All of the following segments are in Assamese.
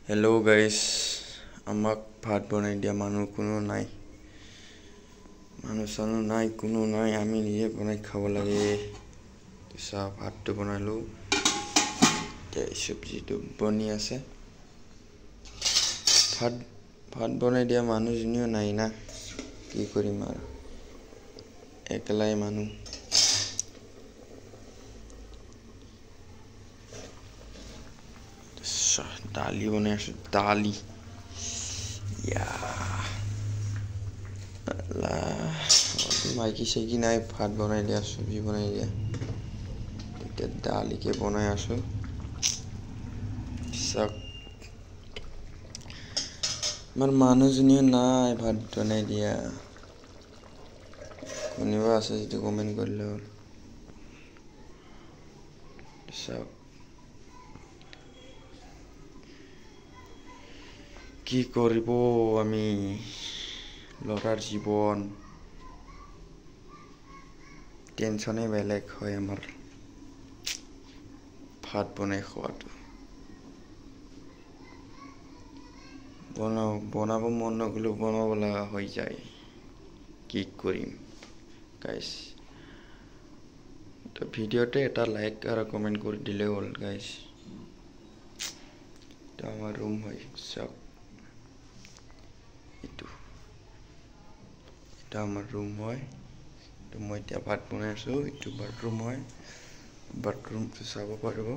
Hello guys, আমাক ভাত বনাই দিয়া মানুহ কোনো নাই। কোনো নাই, আমি নিজে বনাই খাব লাগে। পিছা ভাতটো বনালো। সবজিটো বনি আছে। ভাত বনাই দিয়া মানুহজনীও নাই না। কি কৰিম আৰু একলাই মানুহ। দালি বনাই আছো, দালি। মাইকি চাইকি নাই, ভাত বনাই দিয়া, চব্জি বনাই দিয়া। এতিয়া দালিকে বনাই আছো। আমাৰ মানুহজনীও নাই ভাত বনাই দিয়া। কোনোবা আছে যদি কমেন্ট কৰিলে হ'ল। কি কৰিব আমি, লৰাৰ জীৱন টেনচনে বেলেগ হয় আমাৰ। ভাত বনাই খোৱাটো বনাব মন নগলেও বনাব লগা হৈ যায়। কি কৰিম গাইস, তো ভিডিওতে এটা লাইক আৰু কমেন্ট কৰি দিলে হ'ল গাইস। এটা আমাৰ ৰুম হয়, চাওক এটা আমাৰ ৰুম হয়। তো মই এতিয়া ভাত বনাই আছো। এইটো বাথৰুম হয়, বাথৰুমটো চাব পাৰিব।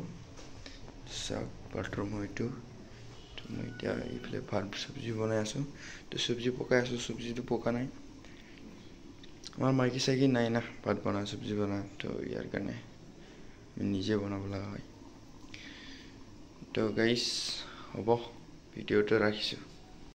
চাওক বাথৰুম হয়তো। তো মই এতিয়া এইফালে ভাত চব্জি বনাই আছো। তো চব্জি পকাই আছো, চব্জিটো পকা নাই। আমাৰ মাইকী চাইকি নাই না ভাত বনা চব্জি বনা, তো ইয়াৰ কাৰণে নিজে বনাব লগা হয়। তো গাইস হ'ব, ভিডিওটো ৰাখিছো।